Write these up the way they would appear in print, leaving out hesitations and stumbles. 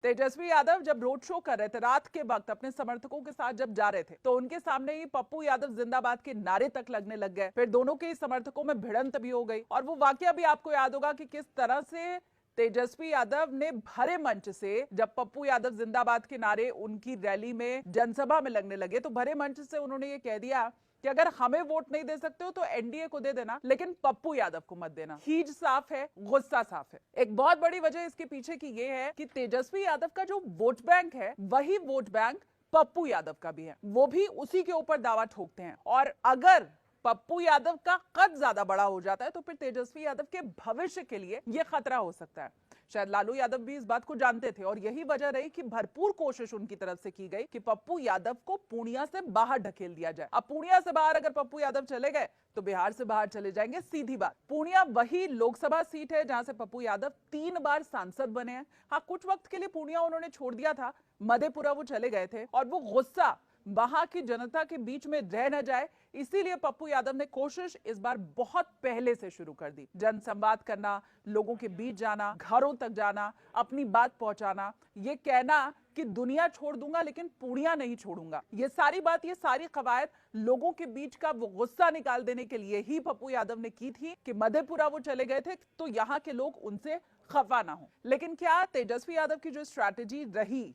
तेजस्वी यादव जब road show कर रहे थे रात के वक्त अपने समर्थकों के साथ जब जा रहे थे तो उनके सामने ही पप्पू यादव जिंदाबाद के नारे तक लगने लग गए। फिर दोनों के समर्थकों में भिड़ंत भी हो गई और वो वाकया भी आपको याद होगा कि किस तरह से तेजस्वी यादव ने भरे मंच से, जब पप्पू यादव जिंदाबाद के नारे उनकी रैली में जनसभा में लगने लगे, तो भरे मंच से उन्होंने ये कह दिया कि अगर हमें वोट नहीं दे सकते हो तो एनडीए को दे देना, लेकिन पप्पू यादव को मत देना। खींच साफ है, गुस्सा साफ है। एक बहुत बड़ी वजह इसके पीछे की ये है कि तेजस्वी यादव का जो वोट बैंक है वही वोट बैंक पप्पू यादव का भी है। वो भी उसी के ऊपर दावा ठोकते हैं और अगर पप्पू यादव का कद ज्यादा बड़ा हो जाता है तो फिर तेजस्वी यादव के भविष्य के लिए यह खतरा हो सकता है। शायद लालू यादव भी इस बात को जानते थे और यही वजह रही कि भरपूर कोशिश उनकी तरफ से की गई कि पप्पू यादव को पूर्णिया से बाहर ढकेल दिया जाए। अब पूर्णिया से बाहर अगर पप्पू यादव चले गए तो बिहार से बाहर चले जाएंगे, सीधी बात। पूर्णिया वही लोकसभा सीट है जहां से पप्पू यादव 3 बार सांसद बने हैं। हाँ, कुछ वक्त के लिए पूर्णिया उन्होंने छोड़ दिया था, मधेपुरा वो चले गए थे और वो गुस्सा वहां की जनता के बीच में रह न जाए, इसीलिए पप्पू यादव ने कोशिश इस बार बहुत पहले से शुरू कर दी। जनसंवाद करना, लोगों के बीच जाना, घरों तक जाना, अपनी बात पहुंचाना, ये कहना कि दुनिया छोड़ दूंगा लेकिन पूर्णिया नहीं छोड़ूंगा। ये सारी बात, ये सारी कवायद लोगों के बीच का वो गुस्सा निकाल देने के लिए ही पप्पू यादव ने की थी कि मधेपुरा वो चले गए थे तो यहां के लोग उनसे खफा ना हो। लेकिन क्या तेजस्वी यादव की जो स्ट्रैटेजी रही,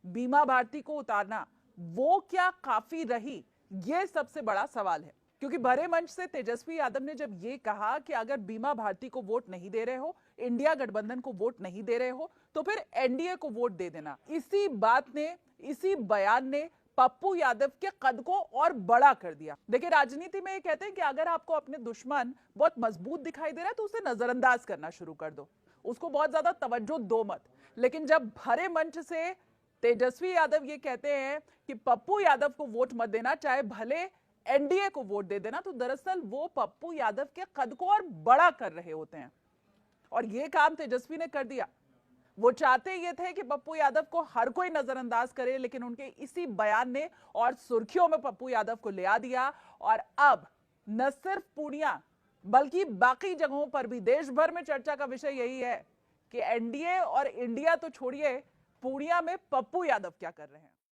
बीमा भारती को उतारना, वो क्या काफी रही? ये सबसे बड़ा सवाल है। क्योंकि भरे मंच से तेजस्वी यादव ने जब ये कहा कि अगर बीमा भारती को वोट नहीं दे रहे हो, इंडिया गठबंधन को वोट नहीं दे रहे हो, तो फिर एनडीए को वोट दे देना। इसी बात ने, इसी बयान ने पप्पू यादव के कद को और बड़ा कर दिया। देखिए, राजनीति में ये कहते हैं कि अगर आपको अपने दुश्मन बहुत मजबूत दिखाई दे रहा है तो उसे नजरअंदाज करना शुरू कर दो, उसको बहुत ज्यादा तवज्जो दो मत। लेकिन जब भरे मंच से तेजस्वी यादव ये कहते हैं कि पप्पू यादव को वोट मत देना, चाहे भले एनडीए को वोट दे देना, तो दरअसल वो पप्पू यादव के कद को और बड़ा कर रहे होते हैं। और ये काम तेजस्वी ने कर दिया। वो चाहते ये थे कि पप्पू यादव को हर कोई नजरअंदाज करे, लेकिन उनके इसी बयान ने और सुर्खियों में पप्पू यादव को ले आ दिया। और अब न सिर्फ पूर्णिया बल्कि बाकी जगहों पर भी देश भर में चर्चा का विषय यही है कि एनडीए और इंडिया तो छोड़िए, पूर्णिया में पप्पू यादव क्या कर रहे हैं।